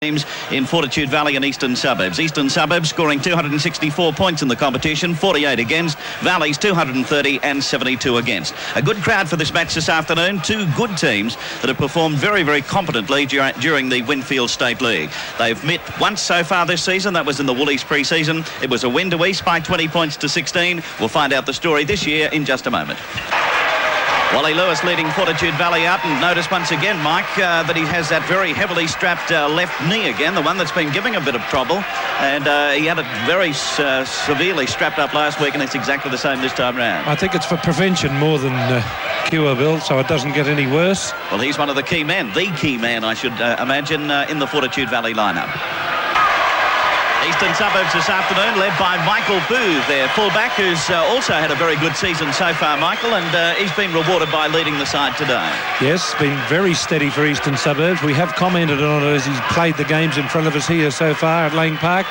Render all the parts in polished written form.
Teams in Fortitude Valley and Eastern Suburbs. Eastern Suburbs scoring 264 points in the competition, 48 against. Valley's 230 and 72 against. A good crowd for this match this afternoon. Two good teams that have performed very, very competently during the Winfield State League. They've met once so far this season. That was in the Woolies pre-season. It was a win to East by 20 points to 16. We'll find out the story this year in just a moment. Wally Lewis leading Fortitude Valley out, and notice once again, Mike, that he has that very heavily strapped left knee again, the one that's been giving a bit of trouble, and he had it very severely strapped up last week, and it's exactly the same this time round. I think it's for prevention more than cure, Bill, so it doesn't get any worse. Well, he's one of the key men, I should imagine, in the Fortitude Valley lineup. Eastern Suburbs this afternoon, led by Michael Booth, their fullback, who's also had a very good season so far, Michael, and he's been rewarded by leading the side today. Yes, been very steady for Eastern Suburbs. We have commented on it as he's played the games in front of us here so far at Lang Park,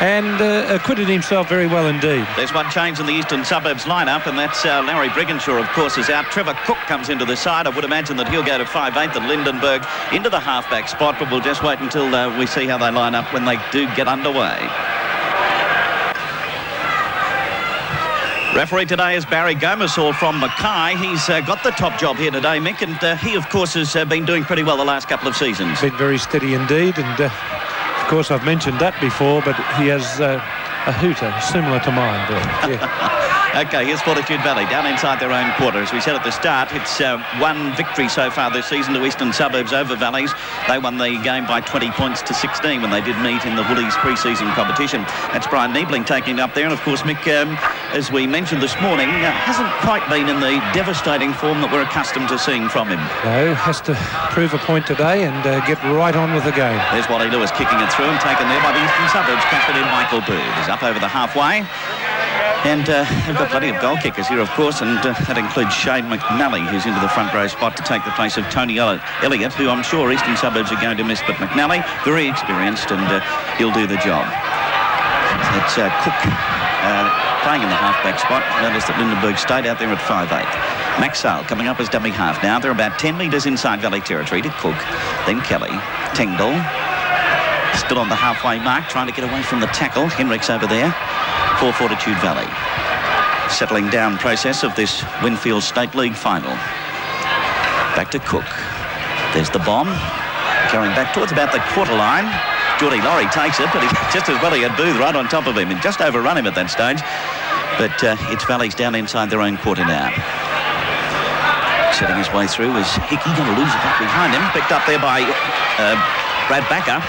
and acquitted himself very well indeed. There's one change in the Eastern Suburbs lineup, and that's Larry Brigginshaw, of course, is out. Trevor Cook comes into the side. I would imagine that he'll go to 5'8", and Lindenberg into the halfback spot, but we'll just wait until we see how they line up when they do get underway. Referee today is Barry Gomersall from Mackay. He's got the top job here today, Mick, and he, of course, has been doing pretty well the last couple of seasons. Been very steady indeed, and of course I've mentioned that before, but he has a hooter similar to mine, Bill. Yeah. OK, here's Fortitude Valley down inside their own quarter. As we said at the start, it's one victory so far this season to Eastern Suburbs over Valleys. They won the game by 20 points to 16 when they did meet in the Woolies pre-season competition. That's Brian Niebling taking it up there. And, of course, Mick, as we mentioned this morning, hasn't quite been in the devastating form that we're accustomed to seeing from him. No, has to prove a point today and get right on with the game. There's Wally Lewis kicking it through and taken there by the Eastern Suburbs captain in Michael Booth. He's up over the halfway. And they've got plenty of goal kickers here, of course, and that includes Shane McNally, who's into the front row spot to take the place of Tony Elliott, who I'm sure Eastern Suburbs are going to miss. But McNally, very experienced, and he'll do the job. It's Cook playing in the halfback spot. Notice that Lindenberg stayed out there at 5'8". Max Sale coming up as dummy half now. They're about 10 metres inside Valley territory to Cook, then Kelly, Tengdall, still on the halfway mark, trying to get away from the tackle. Henricks over there for Fortitude Valley. Settling down process of this Winfield State League final. Back to Cook. There's the bomb. Carrying back towards about the quarter line. Geordie Laurie takes it, but he just as well he had Booth right on top of him and just overrun him at that stage. But it's Valleys down inside their own quarter now. Setting his way through is Hickey, going to lose it up behind him. Picked up there by Brad Backer.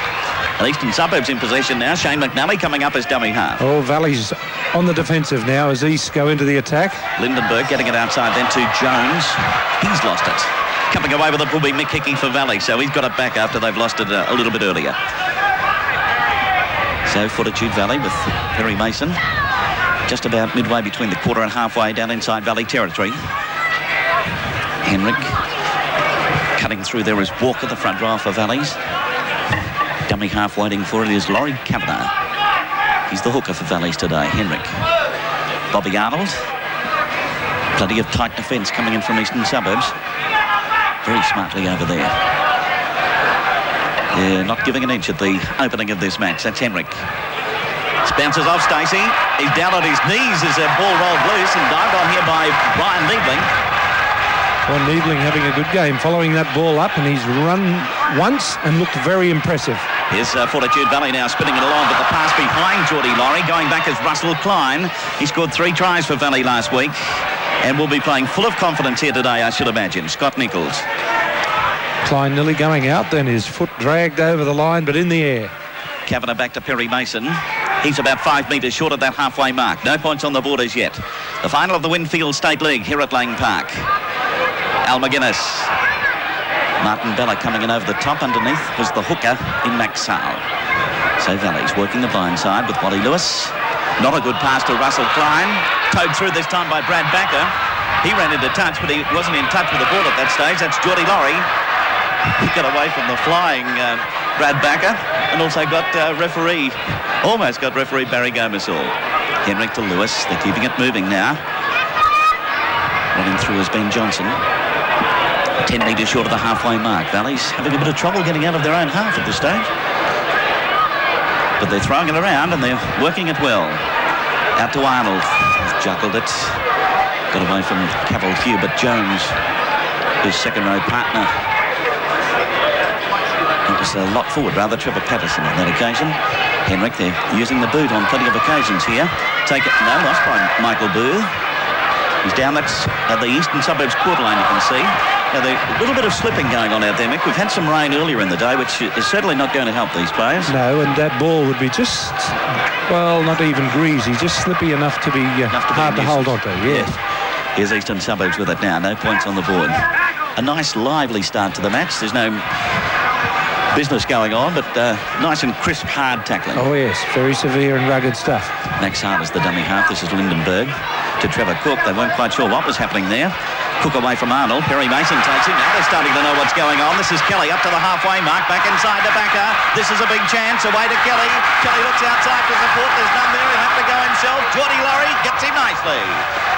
Eastern Suburbs in possession now. Shane McNally coming up as dummy half. Oh, Valley's on the defensive now as East go into the attack. Lindenberg getting it outside then to Jones. He's lost it. Coming away with it will be Mick Hickey for Valley, so he's got it back after they've lost it a little bit earlier. So Fortitude Valley with Perry Mason just about midway between the quarter and halfway down inside Valley territory. Henrik cutting through there is Walker, the front row for Valleys. Dummy half waiting for it is Laurie Kavanagh. He's the hooker for Valleys today, Henrik. Bobby Arnold. Plenty of tight defence coming in from Eastern Suburbs. Very smartly over there. Yeah, not giving an inch at the opening of this match. That's Henrik. Bounces off Stacey. He's down on his knees as that ball rolled loose and dived on here by Brian Niebling. Well, Niebling having a good game, following that ball up, and he's run once and looked very impressive. Here's Fortitude Valley now spinning it along, but the pass behind Geordie Laurie. Going back is Russell Klein. He scored 3 tries for Valley last week and will be playing full of confidence here today, I should imagine. Scott Nichols. Klein nearly going out then, his foot dragged over the line, but in the air. Kavanagh back to Perry Mason. He's about 5 metres short of that halfway mark. No points on the board as yet. The final of the Winfield State League here at Lang Park. Al McGuinness. Martin Bella coming in over the top. Underneath was the hooker in Max Sale. So Valley's working the blind side with Wally Lewis. Not a good pass to Russell Klein. Towed through this time by Brad Backer. He ran into touch, but he wasn't in touch with the ball at that stage. That's Geordie Laurie. He got away from the flying Brad Backer and also got almost got referee Barry Gomersall. Henrik to Lewis. They're keeping it moving now. Running through has been Johnson. 10 metres short of the halfway mark. Valley's having a bit of trouble getting out of their own half at this stage. But they're throwing it around and they're working it well. Out to Arnold. He's juggled it. Got away from Cavill Hubert Jones, his second-row partner. It was a lot forward, rather, Trevor Patterson on that occasion. Henrik, they're using the boot on plenty of occasions here. Take it, no, lost by Michael Booth. He's down, that's the eastern suburbs quarter line, you can see. Now, there's a little bit of slipping going on out there, Mick. We've had some rain earlier in the day, which is certainly not going to help these players. No, and that ball would be just, well, not even greasy, just slippy enough to be hard to hold on to. Yes. Here's Eastern Suburbs with it now. No points on the board. A nice, lively start to the match. There's no business going on, but nice and crisp, hard tackling. Oh, yes. Very severe and rugged stuff. Max Hart is the dummy half. This is Lindenberg to Trevor Cook. They weren't quite sure what was happening there. Cook away from Arnold. Perry Mason takes him. Now they're starting to know what's going on. This is Kelly up to the halfway mark. Back inside to Backer. This is a big chance. Away to Kelly. Kelly looks outside for support. There's none there. He'll have to go himself. Geordie Laurie gets him nicely.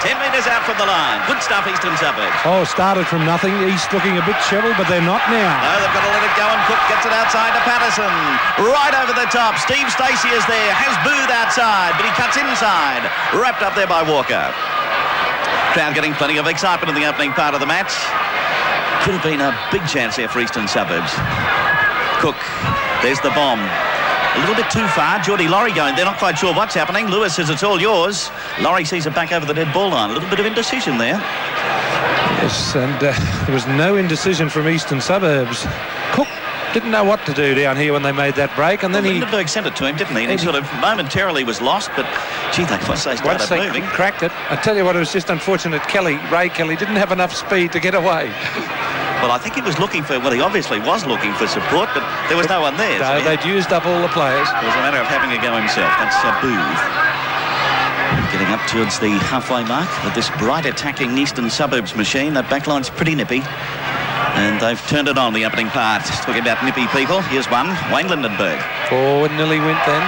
10 metres out from the line. Good stuff, Eastern Suburbs. Oh, started from nothing. East looking a bit shriveled, but they're not now. No, they've got to let it go, and Cook gets it outside to Patterson. Right over the top. Steve Stacey is there. Has Booth outside, but he cuts inside. Wrapped up there by Walker. Crowd getting plenty of excitement in the opening part of the match. Could have been a big chance there for Eastern Suburbs. Cook, there's the bomb. A little bit too far. Geordie Laurie going. They're not quite sure what's happening. Lewis says it's all yours. Laurie sees it back over the dead ball line. A little bit of indecision there. Yes, and there was no indecision from Eastern Suburbs. Cook didn't know what to do down here when they made that break, and then Lindenberg sent it to him, didn't he? And he sort of momentarily was lost, but gee, once they started moving, cracked it. I tell you what, it was just unfortunate. Ray Kelly didn't have enough speed to get away. Well, I think he was looking for, well, he obviously was looking for support, but there was no one there. No, so they'd used up all the players. It was a matter of having a go himself. That's Booth. Getting up towards the halfway mark with this bright attacking Eastern Suburbs machine. That backline's pretty nippy. And they've turned it on the opening part. Talking about nippy people, here's one, Wayne Lindenberg. Forward nearly went then.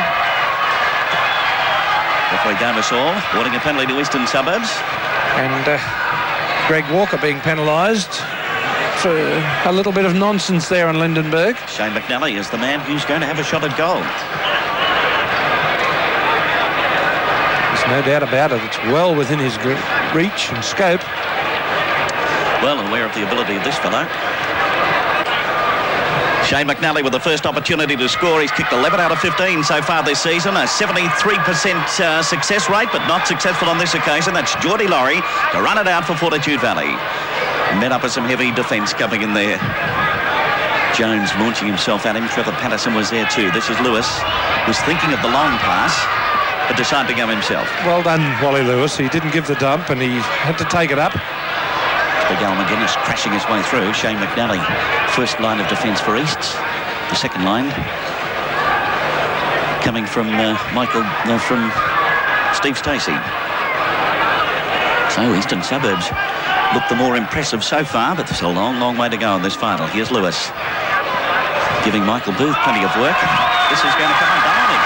Referee Gomersall awarding a penalty to Eastern Suburbs. And Greg Walker being penalised for a little bit of nonsense there on Lindenberg. Shane McNally is the man who's going to have a shot at goal. There's no doubt about it. It's well within his reach and scope. Well aware of the ability of this fellow. Shane McNally with the first opportunity to score. He's kicked 11 out of 15 so far this season. A 73% success rate, but not successful on this occasion. That's Geordie Laurie to run it out for Fortitude Valley. Met up with some heavy defence coming in there. Jones launching himself at him. Trevor Patterson was there too. This is Lewis, who's thinking of the long pass, but decided to go himself. Well done, Wally Lewis. He didn't give the dump and he had to take it up. Big Al McGuinness crashing his way through. Shane McNally, first line of defence for Easts. The second line coming from from Steve Stacey. So Eastern Suburbs look the more impressive so far, but there's a long, long way to go in this final. Here's Lewis giving Michael Booth plenty of work. This is going to come undone on him.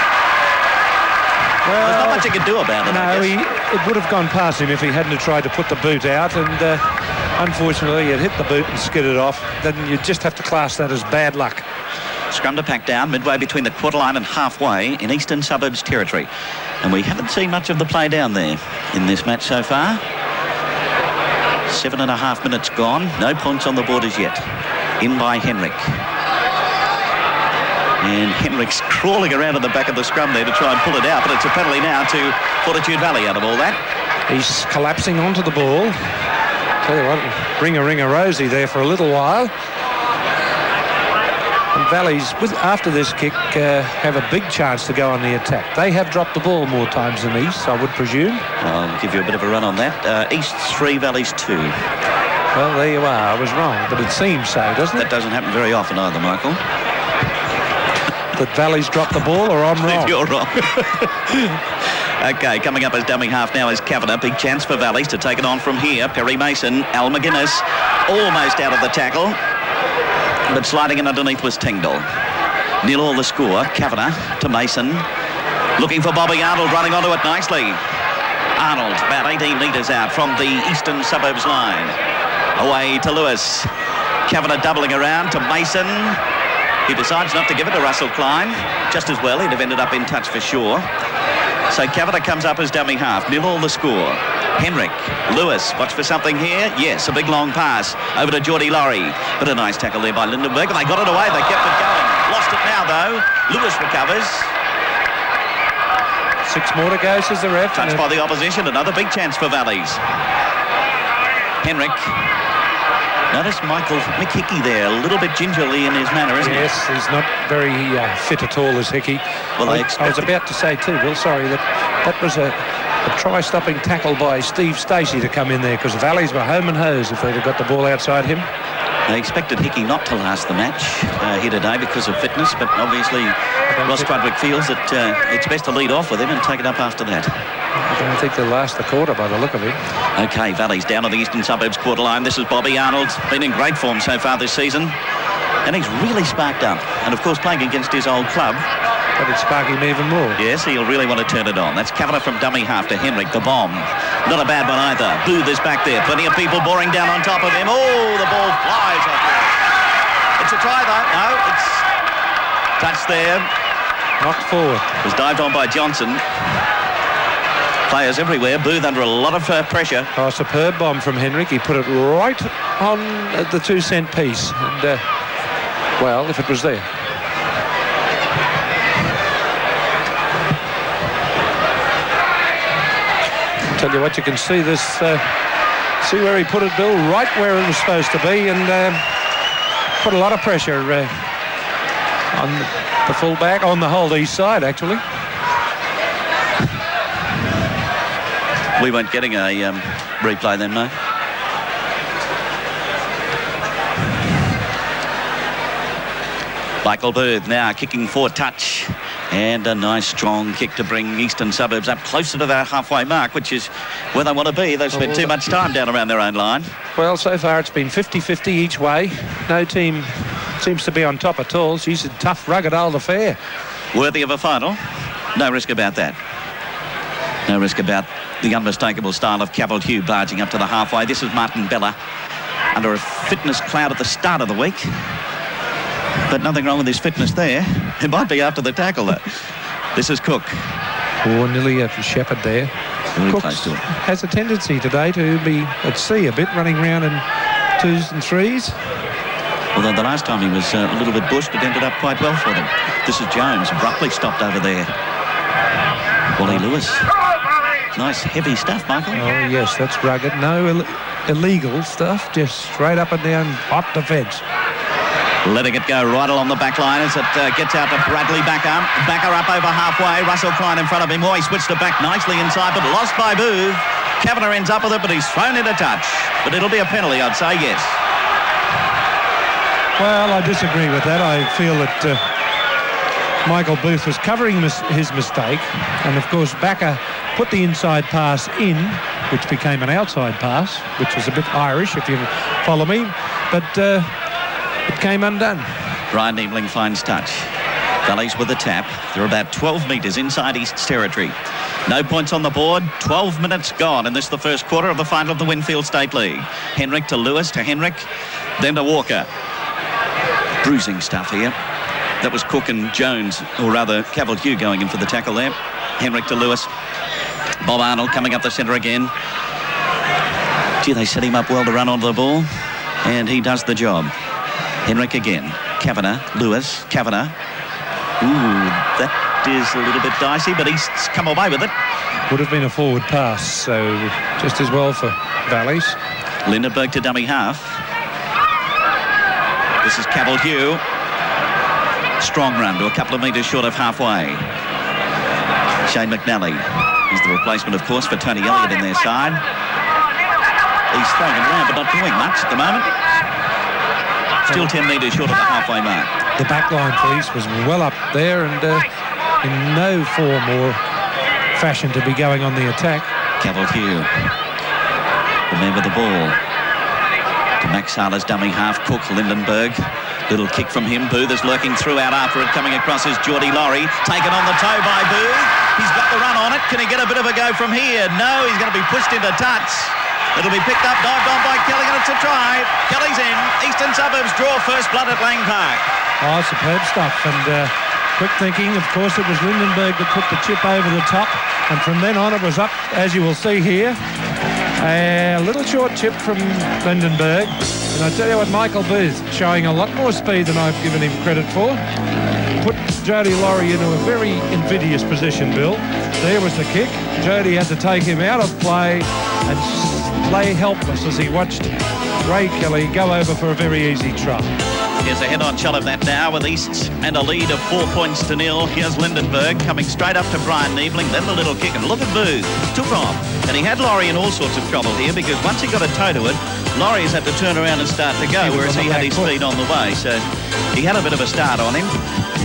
Well, there's not much he could do about it. No, it would have gone past him if he hadn't tried to put the boot out, and unfortunately it hit the boot and skidded off. Then you just have to class that as bad luck. Scrum to pack down midway between the quarter line and halfway in Eastern Suburbs territory. And we haven't seen much of the play down there in this match so far. 7.5 minutes gone. No points on the board as yet. In by Henrik. And Henrik's crawling around at the back of the scrum there to try and pull it out, but it's a penalty now to Fortitude Valley out of all that. He's collapsing onto the ball. Tell you what, ring-a-ring-a-rosy there for a little while. And Valley's, after this kick, have a big chance to go on the attack. They have dropped the ball more times than East, I would presume. I'll give you a bit of a run on that. East 3, Valleys 2. Well, there you are. I was wrong, but it seems so, doesn't it? That doesn't happen very often either, Michael. That Valley's dropped the ball, or I'm wrong? You're wrong. Okay, coming up as dummy half now is Kavanagh. Big chance for Valleys to take it on from here. Perry Mason, Al McGuinness, almost out of the tackle, but sliding in underneath was Tengdall. 0-0 the score. Kavanagh to Mason. Looking for Bobby Arnold, running onto it nicely. Arnold about 18 metres out from the Eastern Suburbs line. Away to Lewis. Kavanagh doubling around to Mason. He decides not to give it to Russell Klein. Just as well, he'd have ended up in touch for sure. So Kavanagh comes up as dummy half. 0-0 the score. Henrik, Lewis, watch for something here. Yes, a big long pass over to Geordie Laurie. But a nice tackle there by Lindenberg. And they got it away. They kept it going. Lost it now, though. Lewis recovers. 6 more to go, says the ref. Touched by the opposition. Another big chance for Valleys. Henrik. Notice Mick Hickey there, a little bit gingerly in his manner, isn't he? Yes, he's not very fit at all, as Hickey. Well, I was about to say too, Bill, sorry, that was a try-stopping tackle by Steve Stacey to come in there, because Valleys were home and hose if they'd have got the ball outside him. They expected Hickey not to last the match here today because of fitness, but obviously Ross Strudwick feels that it's best to lead off with him and take it up after that. I don't think they'll last the quarter by the look of it. OK, Valleys down on the Eastern Suburbs quarter line. This is Bobby Arnold. Been in great form so far this season. And he's really sparked up. And, of course, playing against his old club. But it's sparking him even more. Yes, he'll really want to turn it on. That's Kavanagh from dummy half to Henrik, the bomb. Not a bad one either. Booth is back there. Plenty of people boring down on top of him. Oh, the ball flies off there. It's a try, though. No, it's touched there. Knocked forward. It was dived on by Johnson. Players everywhere. Booth under a lot of pressure. Oh, a superb bomb from Henrik. He put it right on the 2-cent piece. And, well, if it was there. Tell you what, you can see this. See where he put it, Bill? Right where it was supposed to be, and put a lot of pressure on the full-back, on the whole east side, actually. We weren't getting a replay then, no? Michael Booth now kicking for touch. And a nice strong kick to bring Eastern Suburbs up closer to that halfway mark, which is where they want to be. They've spent too much time down around their own line. Well, so far it's been 50-50 each way. No team seems to be on top at all. She's a tough, rugged old affair. Worthy of a final. No risk about that. No risk about the unmistakable style of Cavill Hugh barging up to the halfway. This is Martin Bella under a fitness cloud at the start of the week. But nothing wrong with his fitness there. It might be after the tackle, though. This is Cook. Oh, nearly a shepherd there. Very close to it. Has a tendency today to be at sea a bit, running around in 2s and 3s. Although the last time he was a little bit bushed, it ended up quite well for them. This is Jones, abruptly stopped over there. Wally Lewis. Nice heavy stuff, Michael. Oh, yes, that's rugged. No illegal stuff, just straight up and down, hot defence. Letting it go right along the back line as it gets out to Bradley Backer. Backer up over halfway. Russell Klein in front of him. Oh, he switched it back nicely inside, but lost by Booth. Kavanagh ends up with it, but he's thrown into touch. But it'll be a penalty, I'd say, yes. Well, I disagree with that. I feel that Michael Booth was covering his mistake. And, of course, Backer put the inside pass in, which became an outside pass, which was a bit Irish, if you follow me. But it came undone. Ryan Niebling finds touch. Valleys with the tap. They're about 12 metres inside East's territory. No points on the board. 12 minutes gone, and this is the first quarter of the final of the Winfield State League. Henrik to Lewis to Henrik, then to Walker. Bruising stuff here. That was Cook and Jones, or rather Cavill Hugh going in for the tackle there. Henrik to Lewis. Bob Arnold coming up the centre again. Gee, they set him up well to run onto the ball, and he does the job. Henrik again. Kavanagh, Lewis, Kavanagh. Ooh, that is a little bit dicey, but he's come away with it. Would have been a forward pass, so just as well for Valleys. Lindenberg to dummy half. This is Cavill Hugh. Strong run to a couple of metres short of halfway. Shane McNally is the replacement, of course, for Tony Elliott in their side. He's throwing it around, but not doing much at the moment. Still 10 metres short of the halfway mark. The backline piece was well up there and in no form or fashion to be going on the attack. Cavill Hugh. Remember the ball. To Max Harler's dummy half. Cook, Lindenberg. Little kick from him. Booth is lurking throughout after it. Coming across is Geordie Laurie. Taken on the toe by Booth. He's got the run on it. Can he get a bit of a go from here? No, he's going to be pushed into touch. It'll be picked up, dived on by Kelly, and it's a try. Kelly's in. Eastern Suburbs draw first blood at Lang Park. Oh, superb stuff. And quick thinking. Of course, it was Lindenberg that put the chip over the top. And from then on, it was up, as you will see here. A little short chip from Lindenberg. And I tell you what, Michael Booth showing a lot more speed than I've given him credit for. Put Jody Laurie into a very invidious position, Bill. There was the kick. Jody had to take him out of play and lay helpless as he watched Ray Kelly go over for a very easy try. Here's a head-on shot of that now with Easts and a lead of 4 points to 0. Here's Lindenberg coming straight up to Brian Niebling, then the little kick, and look at Booth. Took off. And he had Laurie in all sorts of trouble here because once he got a toe to it, Laurie's had to turn around and start to go, whereas he had his speed on the way. So he had a bit of a start on him.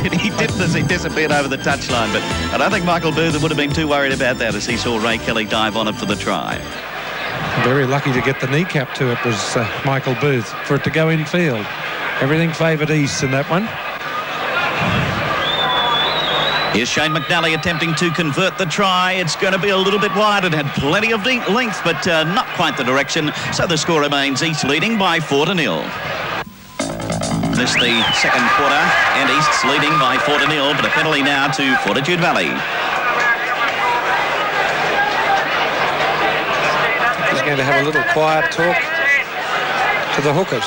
He didn't as he disappeared over the touchline, but I don't think Michael Booth would have been too worried about that as he saw Ray Kelly dive on it for the try. Very lucky to get the kneecap to it was Michael Booth for it to go in field. Everything favoured East in that one. Here's Shane McNally attempting to convert the try. It's going to be a little bit wide. It had plenty of length, but not quite the direction. So the score remains East leading by 4-0. This the second quarter, and East's leading by 4-0, but a penalty now to Fortitude Valley. He's going to have a little quiet talk to the hookers.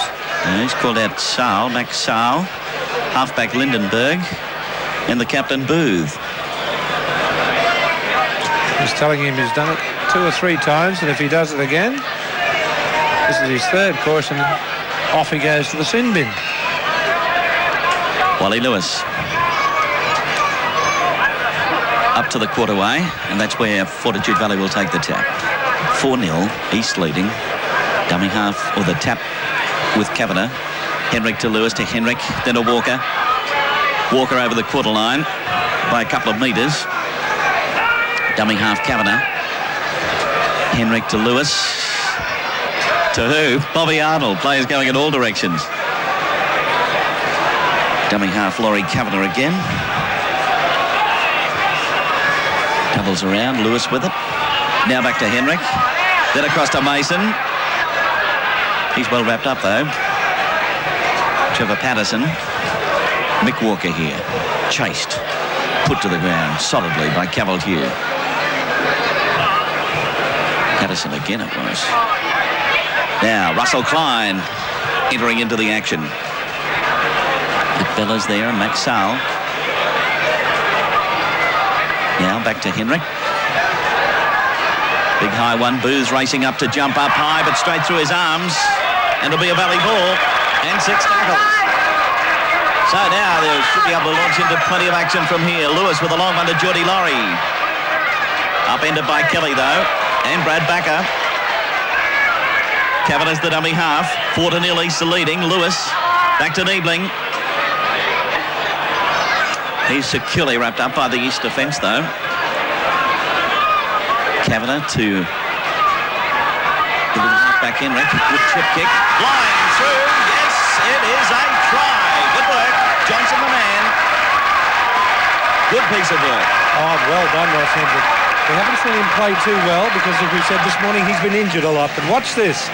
He's called out Sal, Max Sal, halfback Lindenberg, and the captain Booth. He's telling him he's done it 2 or 3 times, and if he does it again, this is his third caution, off he goes to the sin bin. Wally Lewis up to the quarterway, and that's where Fortitude Valley will take the tap. 4-0, East leading. Dummy half, or the tap with Kavanagh. Henrik to Lewis to Henrik, then to Walker. Walker over the quarter line by a couple of metres. Dummy half Kavanagh. Henrik to Lewis. To who? Bobby Arnold. Players going in all directions. Dummy half Laurie Kavanagh again. Doubles around, Lewis with it. Now back to Henrik. Then across to Mason. He's well wrapped up though. Trevor Patterson. Mick Walker here. Chased. Put to the ground solidly by Cavalier. Patterson again it was. Now Russell Klein entering into the action. McBellas there and Max Sal. Now back to Henrik. Big high one. Booth racing up to jump up high, but straight through his arms. And it'll be a Valley ball. And 6 tackles. So now they should be able to launch into plenty of action from here. Lewis with a long one to Geordie Laurie. Upended by Kelly though. And Brad Backer. Kavanagh's the dummy half. 4-0 East leading. Lewis back to Niebling. He's securely wrapped up by the East defence though. Kavanagh to the little halfback Henrik. Good chip kick. Flying through. Yes, it is a try. Good work. Johnson the man. Good piece of work. Oh, well done, Ross Hendrick. We haven't seen him play too well because, as we said this morning, he's been injured a lot. But watch this.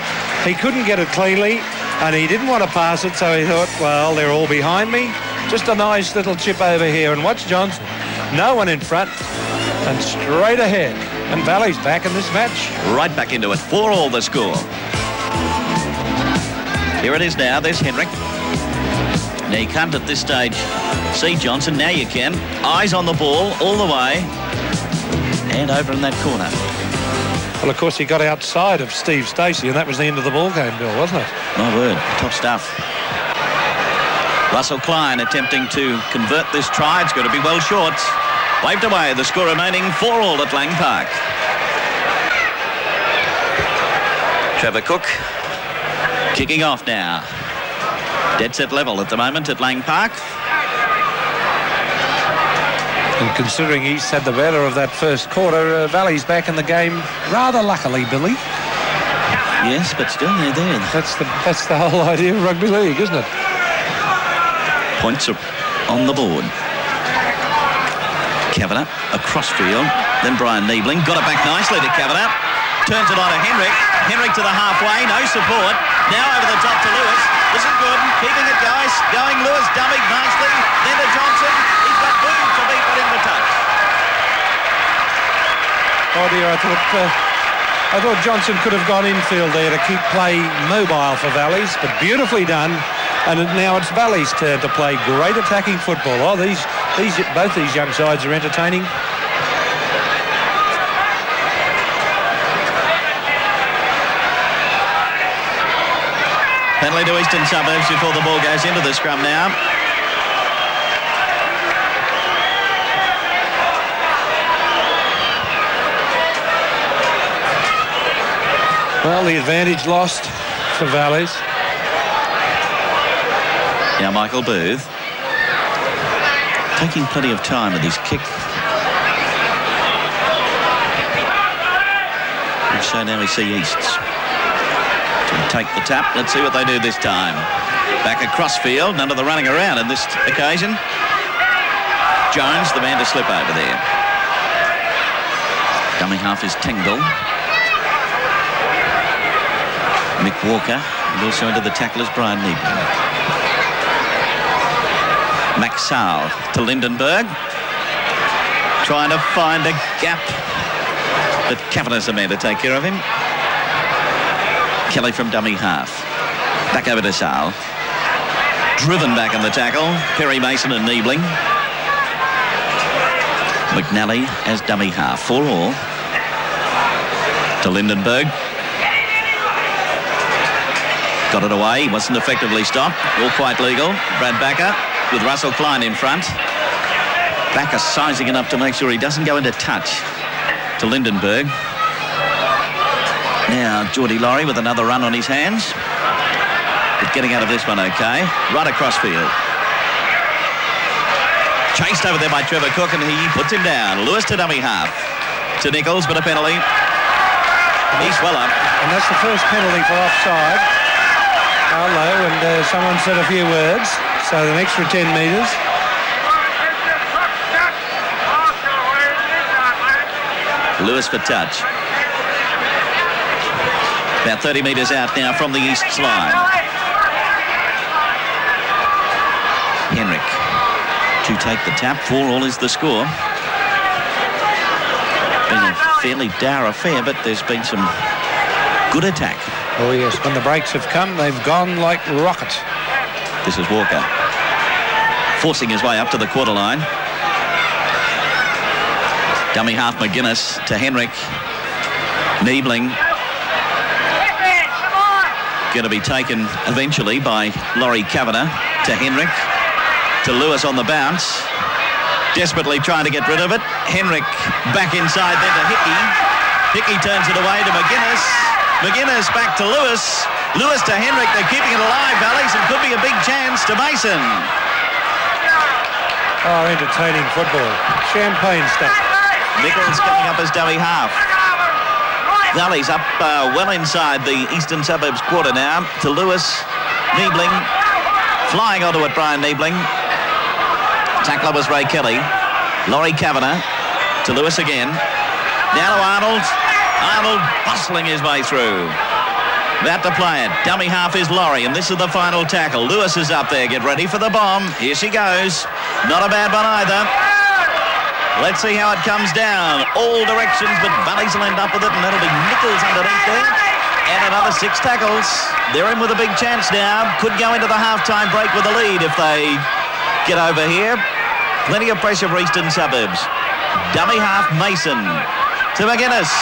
He couldn't get it cleanly and he didn't want to pass it, so he thought, well, they're all behind me. Just a nice little chip over here. And watch Johnson. No one in front and straight ahead. And Valley's back in this match. Right back into it. 4-all the score. Here it is now. There's Henrik. Now you can't at this stage see Johnson. Now you can. Eyes on the ball all the way. And over in that corner. Well, of course, he got outside of Steve Stacey, and that was the end of the ball game, Bill, wasn't it? My word. Top stuff. Russell Klein attempting to convert this try. It's going to be well short. Waved away. The score remaining 4-all at Lang Park. Trevor Cook kicking off now. Dead set level at the moment at Lang Park. And considering East had the better of that first quarter, Valley's back in the game rather luckily, Billy. Yes, but still they're there. That's the whole idea of rugby league, isn't it? Points are on the board. Kavanagh across field. Then Brian Niebling got it back nicely to Kavanagh. Turns it on to Henrik. Henrik to the halfway, no support. Now over the top to Lewis. This is good. Keeping it going. Lewis dummied nicely. Then to Johnson. He's got Booth to be put in the touch. Oh dear, I thought Johnson could have gone infield there to keep play mobile for Valleys, but beautifully done. And now it's Valleys' turn to play great attacking football. Oh, both these young sides are entertaining. Penalty to Eastern Suburbs before the ball goes into the scrum now. Well, the advantage lost for Valleys. Now Michael Booth taking plenty of time with his kick. And so now we see Easts to take the tap. Let's see what they do this time. Back across field, none of the running around on this occasion. Jones, the man to slip over there. Dummy half is Tingle. Mick Walker, and also into the tackle is Brian Niebling. Maxall to Lindenberg. Trying to find a gap. But Kavanagh's the man to take care of him. Kelly from dummy half. Back over to Sal. Driven back in the tackle. Perry Mason and Niebling. McNally as dummy half. 4 all. To Lindenberg. Got it away. Wasn't effectively stopped. All quite legal. Brad Backer with Russell Klein in front. Backer sizing it up to make sure he doesn't go into touch. To Lindenberg. Now Geordie Laurie with another run on his hands. But getting out of this one okay. Right across field. Chased over there by Trevor Cook and he puts him down. Lewis to dummy half. To Nichols, but a penalty. He's well up. And that's the first penalty for offside. Hello, and someone said a few words. So an extra 10 metres. Lewis for touch. About 30 metres out now from the East's line. Henrik to take the tap. 4 all is the score. Been a fairly dour affair, but there's been some good attack. Oh yes, when the breaks have come, they've gone like rockets. This is Walker. Forcing his way up to the quarter line. Dummy half McGuinness to Henrik. Niebling. Going to be taken eventually by Laurie Kavanagh. To Henrik. To Lewis on the bounce. Desperately trying to get rid of it. Henrik back inside then to Hickey. Hickey turns it away to McGuinness. McGuinness back to Lewis. Lewis to Henrik. They're keeping it alive, Valleys. It could be a big chance to Mason. Oh, entertaining football. Champagne stuff. Nichols coming up as dummy half. Valleys up well inside the Eastern Suburbs quarter now. To Lewis. Niebling. Flying onto it, Brian Niebling. Tackler was Ray Kelly. Laurie Kavanagh. To Lewis again. Now to Arnold. Arnold bustling his way through. About to play it. Dummy half is Laurie, and this is the final tackle. Lewis is up there. Get ready for the bomb. Here she goes. Not a bad one either. Let's see how it comes down. All directions, but Valleys will end up with it, and that'll be Nichols underneath there. And another 6 tackles. They're in with a big chance now. Could go into the halftime break with a lead if they get over here. Plenty of pressure for Eastern Suburbs. Dummy half Mason to McGuinness.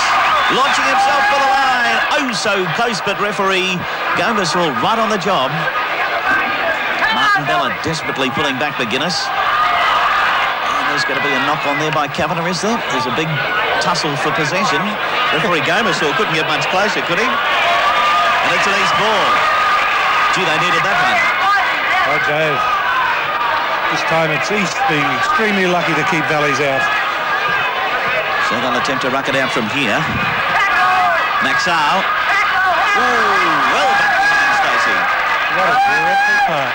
Launching himself for the line. Oh, so close, but referee Gomes all right on the job. Martin Bella desperately pulling back McGuinness. And there's going to be a knock on there by Kavanagh, is there? There's a big tussle for possession. Referee Gomes couldn't get much closer, could he? And it's an East ball. Gee, they needed that one. Oh, Jove. This time it's East being extremely lucky to keep Valleys out. So they'll attempt to ruck it out from here. Maxall. Ooh, well back to Stacey. What a dreadful pass.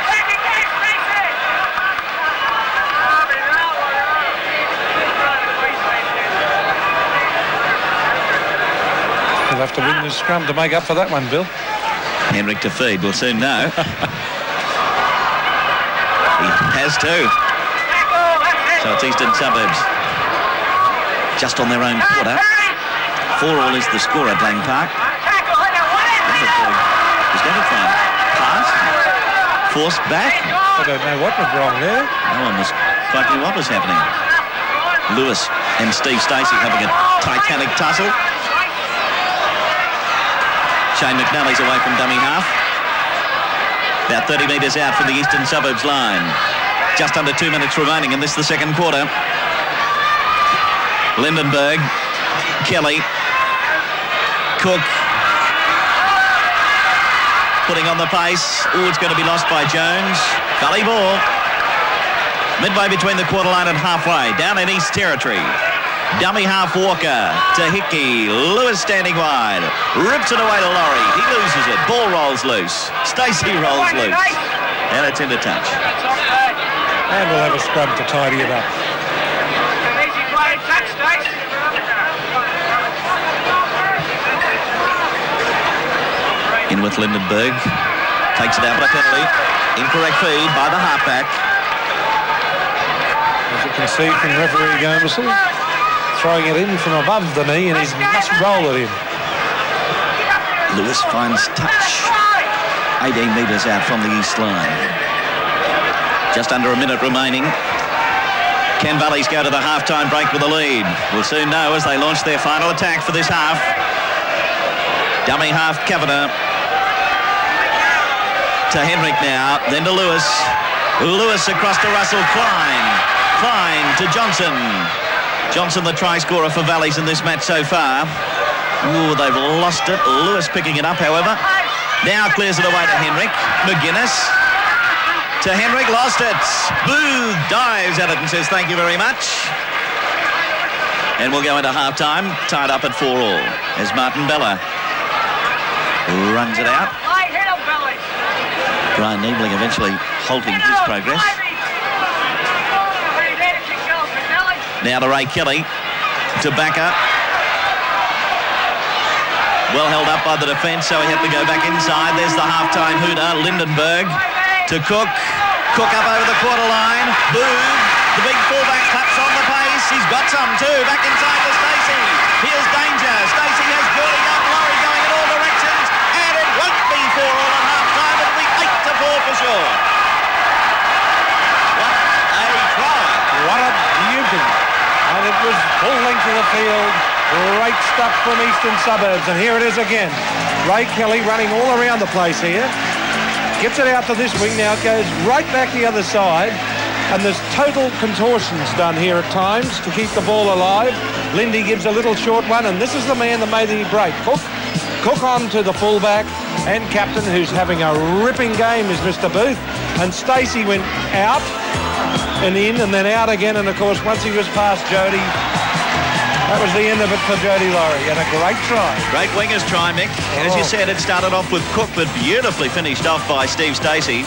He'll have to win this scrum to make up for that one, Bill. Henrik to feed, we'll soon know. He has to. So it's Eastern Suburbs just on their own quarter. 4-all is the score at Lang Park. He's going to try and pass. Forced back. I don't know what was wrong there. No one was quite knew what was happening. Lewis and Steve Stacey having a titanic tussle. Shane McNally's away from dummy half. About 30 metres out from the Eastern Suburbs line. Just under 2 minutes remaining in this, the second quarter. Lindenberg, Kelly, Cook. Putting on the pace. Oh, it's going to be lost by Jones. Valley ball. Midway between the quarter line and halfway. Down in East Territory. Dummy half Walker to Hickey. Lewis standing wide. Rips it away to Laurie. He loses it. Ball rolls loose. Stacey rolls loose. And it's into touch. And we'll have a scrum to tidy it up. In with Lindenberg. Takes it out by penalty. Incorrect feed by the halfback. As you can see from referee Gomerson, throwing it in from above the knee, and he must roll it in. Lewis finds touch. 18 metres out from the east line. Just under a minute remaining. Can Valleys go to the half-time break with a lead? We'll soon know as they launch their final attack for this half. Dummy half Kavanagh. To Henrik now, then to Lewis. Lewis across to Russell Klein. Klein to Johnson. Johnson, the try scorer for Valleys in this match so far. Ooh, they've lost it. Lewis picking it up, however. Now clears it away to Henrik. McGuinness. To Henrik, lost it. Booth dives at it and says thank you very much. And we'll go into half-time, tied up at 4-all as Martin Bella runs it out. Brian Niebling eventually halting his progress. Now to Ray Kelly, to Backer. Well held up by the defence, so he had to go back inside. There's the half-time hooter, Lindenberg to Cook. Cook up over the quarter line. Booth, the big fullback claps on the pace. He's got some too. Back inside to Stacey. Here's danger. Stacey has Geordie up. Laurie going in all directions. And it won't be 4-all at half-time. It'll be 8-4 for sure. What a try. What a beauty. And it was full length of the field. Great stuff from Eastern Suburbs. And here it is again. Ray Kelly running all around the place here. Gets it out to this wing. Now it goes right back the other side. And there's total contortions done here at times to keep the ball alive. Lindy gives a little short one. And this is the man that made the break. Cook on to the fullback and captain, who's having a ripping game, is Mr. Booth. And Stacey went out and in and then out again. And, of course, once he was past Jody, that was the end of it for Jody Laurie, and a great try. Great wingers try, Mick. As you said, it started off with Cook, but beautifully finished off by Steve Stacey.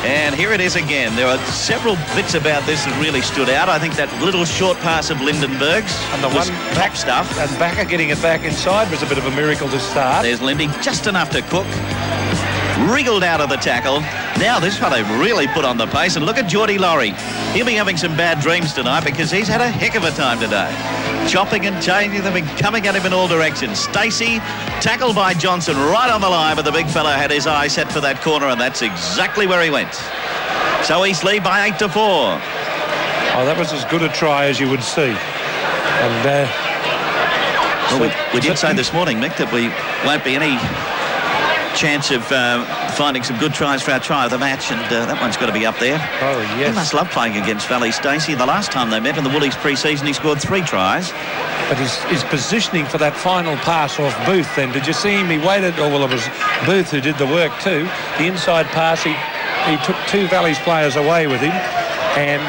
And here it is again. There are several bits about this that really stood out. I think that little short pass of Lindenberg's and the was one top stuff. And Backer getting it back inside was a bit of a miracle to start. There's Lindy, just enough to Cook. Wriggled out of the tackle. Now this one they've really put on the pace. And look at Geordie Laurie. He'll be having some bad dreams tonight because he's had a heck of a time today. Chopping and changing them and coming at him in all directions. Stacey, tackled by Johnson right on the line, but the big fella had his eye set for that corner, and that's exactly where he went. So East lead by 8-4. Oh, that was as good a try as you would see. And well, we did say this morning, Mick, that we won't be any chance of finding some good tries for our try of the match, and that one's got to be up there. Oh, yes. He must love playing against Valley Stacey. The last time they met in the Woolies pre-season, he scored 3 tries. But his positioning for that final pass off Booth then, did you see him? He waited, well, it was Booth who did the work too. The inside pass, he took 2 Valleys players away with him and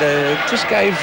just gave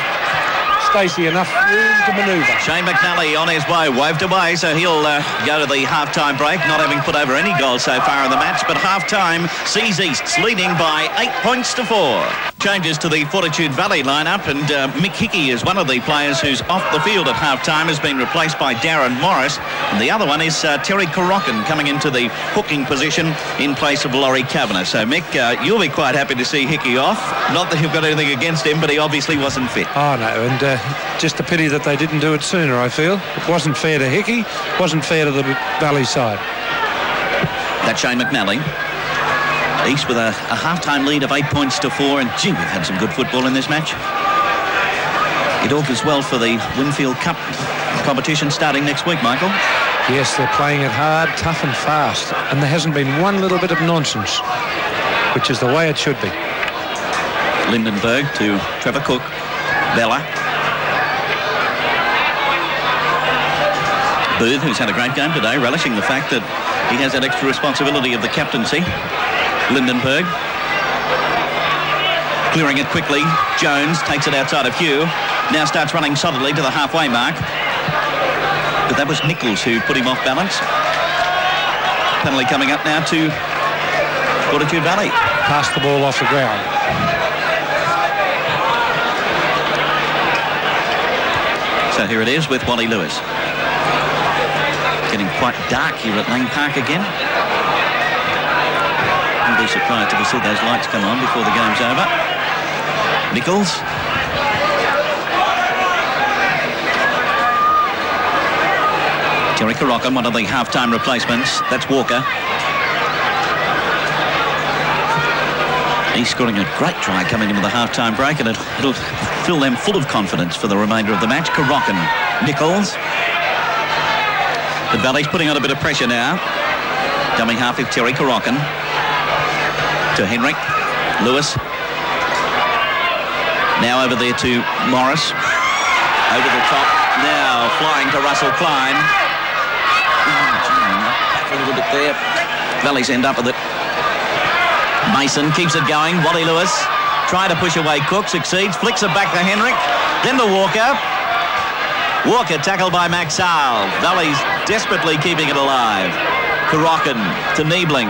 Stacey enough room to manoeuvre. Shane McNally on his way, waved away, so he'll go to the half-time break, not having put over any goals so far in the match, but half-time sees Easts leading by 8 points to 4. changes to the Fortitude Valley lineup, and Mick Hickey is one of the players who's off the field at half-time, has been replaced by Darren Morris, and the other one is Terry Corocken coming into the hooking position in place of Laurie Kavanagh. So, Mick, you'll be quite happy to see Hickey off. Not that you've got anything against him, but he obviously wasn't fit. Oh, no, and just a pity that they didn't do it sooner, I feel. It wasn't fair to Hickey, wasn't fair to the Valley side. That's Shane McNally. East with a half-time lead of 8 points to 4, and gee, we've had some good football in this match. It augurs well for the Winfield Cup competition starting next week, Michael. Yes, they're playing it hard, tough and fast, and there hasn't been one little bit of nonsense, which is the way it should be. Lindenberg to Trevor Cook. Bella. Booth, who's had a great game today, relishing the fact that he has that extra responsibility of the captaincy. Lindenberg clearing it quickly. Jones takes it outside of Hugh. Now starts running solidly to the halfway mark. But that was Nichols who put him off balance. Penalty coming up now to Fortitude Valley. Passed the ball off the ground. So here it is with Wally Lewis. Getting quite dark here at Lang Park again. I'll be surprised if we see those lights come on before the game's over. Nichols. Terry Corocken, one of the half-time replacements. That's Walker. He's scoring a great try coming into the half-time break, and it'll fill them full of confidence for the remainder of the match. Corocken. Nichols. The Valley's putting on a bit of pressure now. Dummy half with Terry Corocken. To Henrik. Lewis. Now over there to Morris. Over the top. Now flying to Russell Klein. Back a little bit there. Valley's end up with it. Mason keeps it going. Wally Lewis trying to push away Cook. Succeeds. Flicks it back to Henrik. Then to Walker. Walker tackled by Max Sale. Valley's desperately keeping it alive. Corocken to Niebling.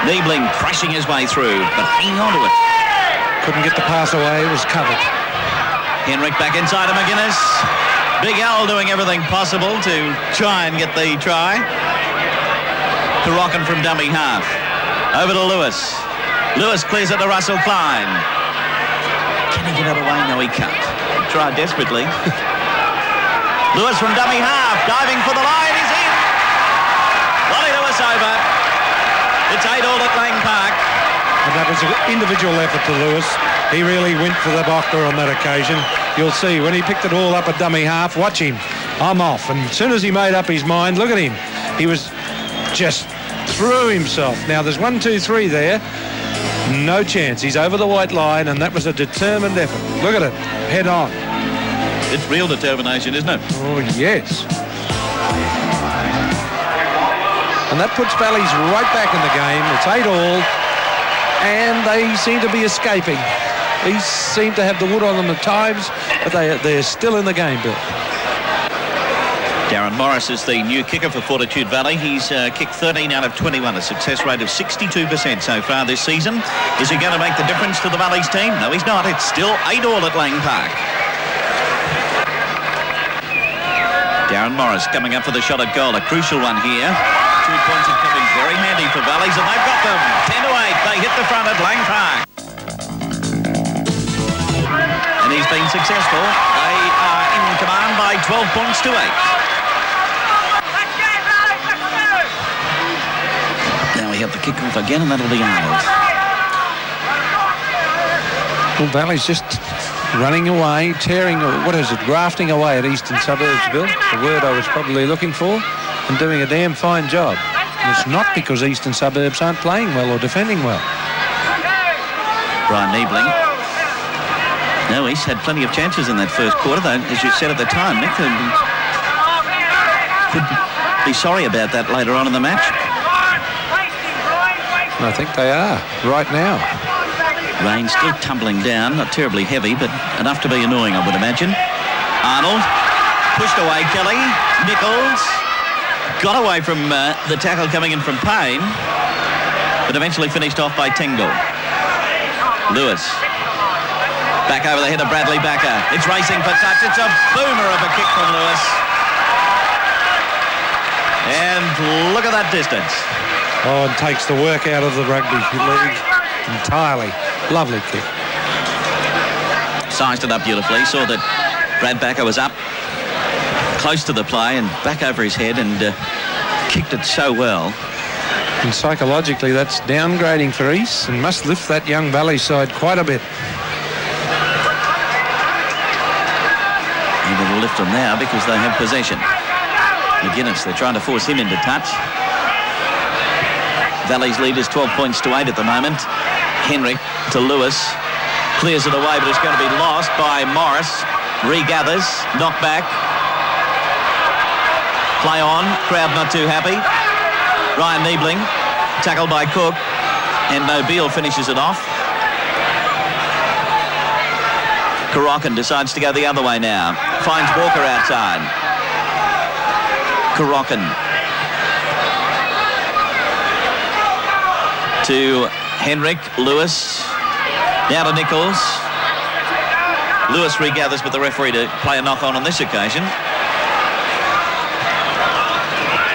Niebling crashing his way through, but hanging on to it. Couldn't get the pass away, it was covered. Henrik back inside of McGuinness. Big Al doing everything possible to try and get the try. Corocken from dummy half. Over to Lewis. Lewis clears it to Russell Klein. Can he get out of the way? No, he can't. He tried desperately. Lewis from dummy half, diving for the line, he's in. Wally Lewis over. It's 8-all at Lang Park. And that was an individual effort to Lewis. He really went for the blocker on that occasion. You'll see, when he picked it all up at dummy half, watch him. I'm off. And as soon as he made up his mind, look at him. He was just threw himself. Now, there's 1, 2, 3 there. No chance. He's over the white line, and that was a determined effort. Look at it. Head on. It's real determination, isn't it? Oh, yes. And that puts Valley's right back in the game. It's 8-all, and they seem to be escaping. These seem to have the wood on them at times, but they're still in the game, Bill. Darren Morris is the new kicker for Fortitude Valley. He's kicked 13 out of 21, a success rate of 62% so far this season. Is he going to make the difference to the Valley's team? No, he's not. It's still 8-all at Lang Park. Darren Morris coming up for the shot at goal, a crucial one here. 2 points have come in very handy for Valleys, and they've got them. 10-8. They hit the front at Lang Park. And he's been successful. They are in command by 12 points to 8. Now we have the kick-off again, and that'll be ours. Well, Valley's just running away, grafting away at Eastern Suburbs, Bill, the word I was probably looking for, and doing a damn fine job. And it's not because Eastern Suburbs aren't playing well or defending well. Brian Niebling. No, East had plenty of chances in that first quarter, though, as you said at the time, Nick, could be sorry about that later on in the match. I think they are, right now. Rain still tumbling down, not terribly heavy, but enough to be annoying, I would imagine. Arnold, pushed away, Kelly. Nichols, got away from the tackle coming in from Payne, but eventually finished off by Tengdall. Lewis. Back over the head of Bradley Backer. It's racing for touch. It's a boomer of a kick from Lewis. And look at that distance. Oh, and takes the work out of the rugby league entirely. Lovely kick. Sized it up beautifully. Saw that Brad Backer was up close to the play and back over his head and kicked it so well. And psychologically, that's downgrading for East and must lift that young Valley side quite a bit. And it'll lift them now because they have possession. McGuinness, they're trying to force him into touch. Valley's lead is 12 points to 8 at the moment. Henrik to Lewis. Clears it away, but it's going to be lost by Morris. Regathers. Knock back. Play on. Crowd not too happy. Ryan Niebling. Tackled by Cook. And Nobile finishes it off. Korokin decides to go the other way now. Finds Walker outside. Korokin. To Henrik. Lewis. Now to Nichols. Lewis regathers, but the referee to play a knock-on this occasion.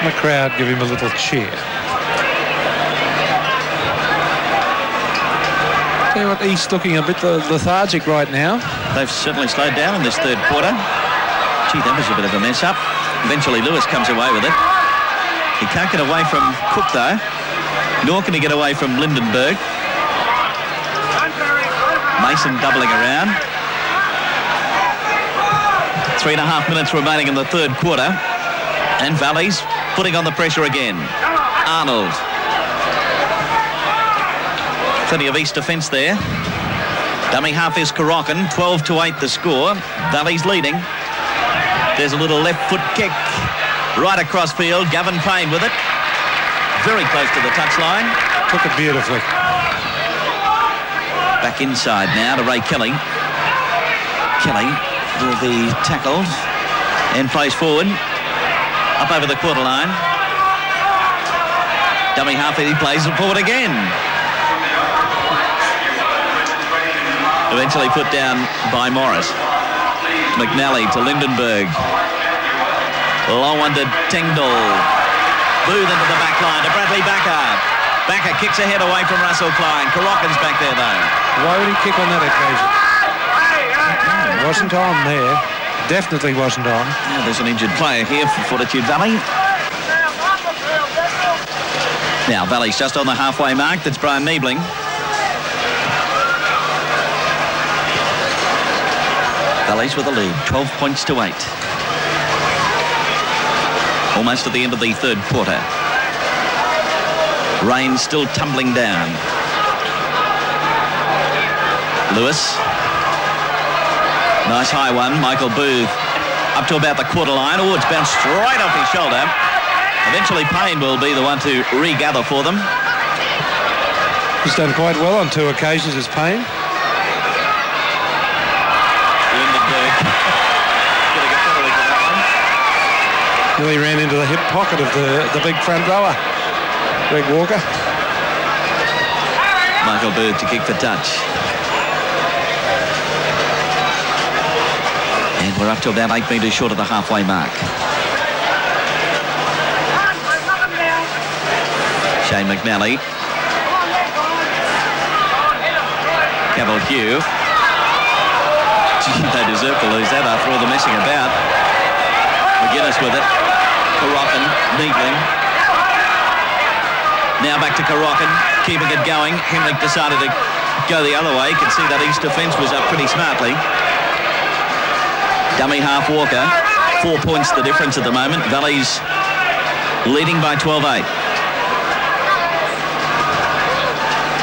The crowd give him a little cheer. Tell you what, East looking a bit lethargic right now. They've certainly slowed down in this third quarter. Gee, that was a bit of a mess up. Eventually Lewis comes away with it. He can't get away from Cook though, nor can he get away from Lindenberg. Mason doubling around. 3.5 minutes remaining in the third quarter. And Valley's putting on the pressure again. Arnold. Plenty of East defence there. Dummy half is Korokin. 12-8 the score. Valley's leading. There's a little left foot kick right across field. Gavin Payne with it. Very close to the touchline. Took it beautifully. Back inside now to Ray Kelly. Kelly will be tackled and plays forward. Up over the quarter line. Dummy half, he plays it forward again. Eventually put down by Morris. McNally to Lindenberg. Long one to Tengdall. Booth into the back line to Bradley Backer. Backer kicks ahead away from Russell Klein. Korokin's back there though. Why would he kick on that occasion? Wasn't on there. Definitely wasn't on. Yeah, there's an injured player here for Fortitude Valley. Now Valley's just on the halfway mark. That's Brian Niebling. Valley's with the lead, 12 points to 8. Almost at the end of the third quarter. Rain still tumbling down. Lewis. Nice high one. Michael Booth up to about the quarter line. Oh, it's bounced straight off his shoulder. Eventually Payne will be the one to regather for them. He's done quite well on 2 occasions as Payne. Lindenberg. Getting a penalty for that one. Nearly ran into the hip pocket of the big front rower, Greg Walker. Michael Booth to kick for touch. And we're up to about 8 metres short of the halfway mark. Shane McNally. Cavill Hugh. Gee, they deserve to lose that after all the messing about. McGuinness with it. Korokin, Niebling. Now back to Korokin, keeping it going. Henrik decided to go the other way. You can see that East defence was up pretty smartly. Dummy half Walker. 4 points the difference at the moment. Valley's leading by 12-8.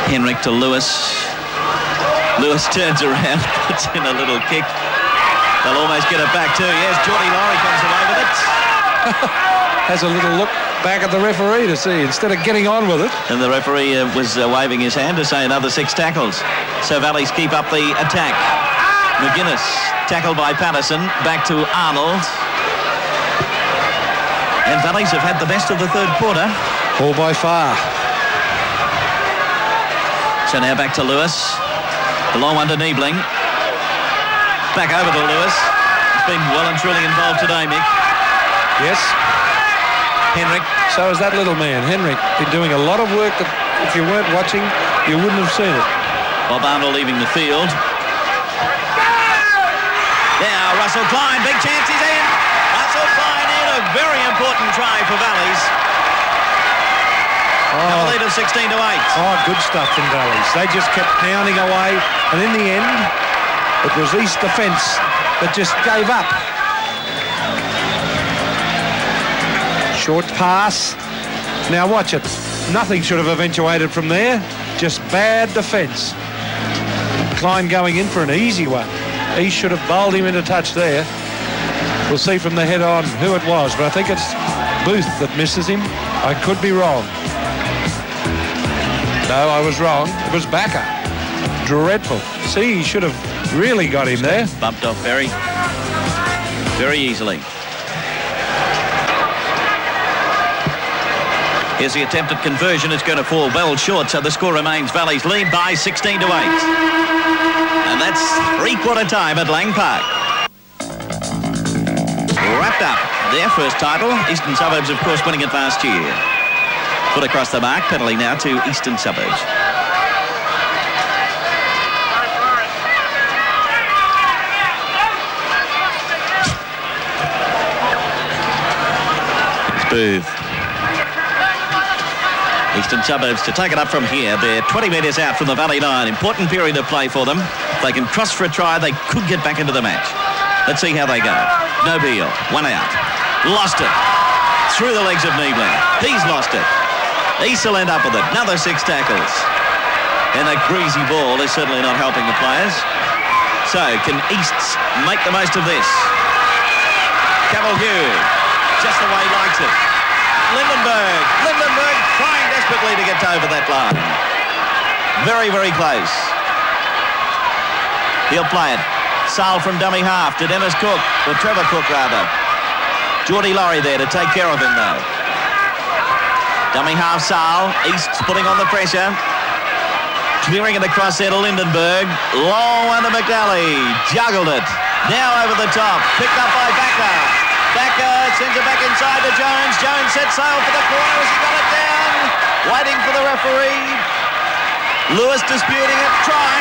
Henrik to Lewis. Lewis turns around, puts in a little kick. They'll almost get it back too. Yes, Geordie Laurie comes away with it. Has a little look back at the referee to see, instead of getting on with it. And the referee was waving his hand to say another 6 tackles. So Valley's keep up the attack. McGuinness, tackled by Patterson, back to Arnold. And Valley's have had the best of the third quarter. All by far. So now back to Lewis. The long one to Niebling. Back over to Lewis. He's been well and truly involved today, Mick. Yes. Henrik. So is that little man, Henrik. Been doing a lot of work that if you weren't watching, you wouldn't have seen it. Bob Arnold leaving the field. Now Russell Klein, big chance, he's in. Russell Klein in, a very important try for Valleys. Now a lead of 16 to 8. Oh, good stuff from Valleys. They just kept pounding away, and in the end, it was East defence that just gave up. Short pass. Now watch it. Nothing should have eventuated from there. Just bad defence. Klein going in for an easy one. He should have bowled him into touch there. We'll see from the head on who it was, but I think it's Booth that misses him. I could be wrong. No, I was wrong. It was Backer. Dreadful. See, he should have really got him there. Bumped off very easily. Here's the attempted conversion. It's going to fall well short, so the score remains Valleys lead by 16 to 8. And that's three-quarter time at Lang Park. Wrapped up their first title. Eastern Suburbs, of course, winning it last year. Foot across the mark, penalty now to Eastern Suburbs. It's Booth. Eastern Suburbs to take it up from here. They're 20 metres out from the Valley line. Important period of play for them. If they can cross for a try, they could get back into the match. Let's see how they go. Nobile, one out. Lost it. Through the legs of Niebling. He's lost it. East will end up with it. Another 6 tackles. And a greasy ball is certainly not helping the players. So, can East make the most of this? Cavalhue, just the way he likes it. Lindenberg trying desperately to get over that line. Very, very close. He'll play it. Sale from dummy half to Dennis Cook, or Trevor Cook rather. Geordie Laurie there to take care of him though. Dummy half Sale. East putting on the pressure. Clearing it across there to Lindenberg. Long one to McNally. Juggled it. Now over the top. Picked up by Backer. Backer sends it back inside to Jones. Jones sets sail for the corner as he got it down. Waiting for the referee. Lewis disputing it. Try.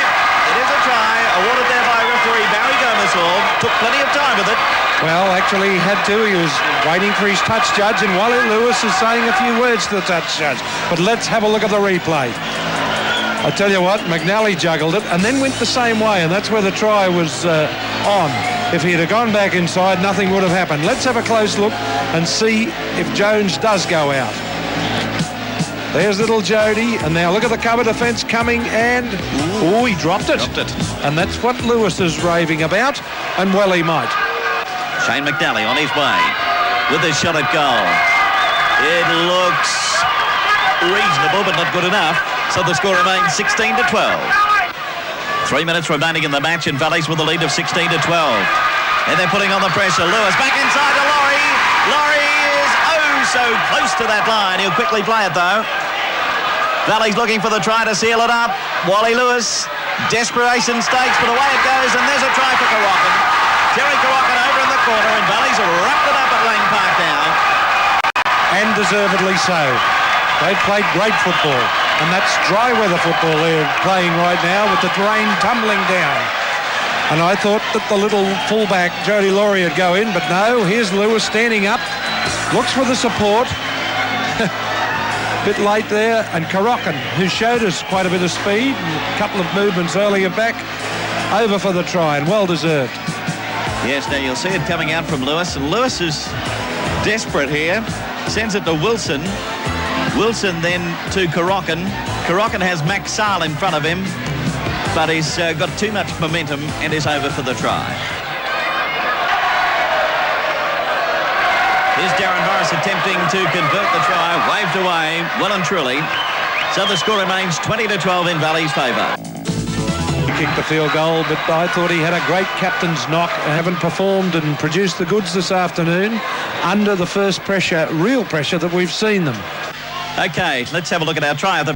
It is a try. Awarded there by referee Barry Gomez. Took plenty of time with it. Well, actually, he had to. He was waiting for his touch judge, and Wally Lewis is saying a few words to the touch judge. But let's have a look at the replay. I tell you what, McNally juggled it and then went the same way, and that's where the try was on. If he had gone back inside, nothing would have happened. Let's have a close look and see if Jones does go out. There's little Jody, and now look at the cover defence coming, and he dropped it. And that's what Lewis is raving about, and well he might. Shane McNally on his way with his shot at goal. It looks reasonable, but not good enough. So the score remains 16 to 12. 3 minutes remaining in the match, and Valleys with a lead of 16 to 12. And they're putting on the pressure. Lewis back inside to Laurie. Laurie is so close to that line. He'll quickly play it though. Valleys looking for the try to seal it up. Wally Lewis, desperation stakes, but away it goes, and there's a try for Carochan. Terry Carochan over in the corner, and Valleys have wrapped it up at Lang Park now. And deservedly so. They've played great football, and that's dry weather football they're playing right now with the rain tumbling down. And I thought that the little fullback, Jody Laurie, would go in, but no, here's Lewis standing up, looks for the support. Bit late there, and Carochan, who showed us quite a bit of speed, and a couple of movements earlier back, over for the try, and well deserved. Yes, now you'll see it coming out from Lewis, and Lewis is desperate here, sends it to Wilson. Wilson then to Carochan. Carochan has Max Sale in front of him, but he's got too much momentum and is over for the try. Here's Darren Morris attempting to convert the try, waved away, well and truly. So the score remains 20 to 12 in Valley's favour. He kicked the field goal, but I thought he had a great captain's knock. Haven't performed and produced the goods this afternoon under the first pressure, real pressure that we've seen them. Okay, let's have a look at our try of the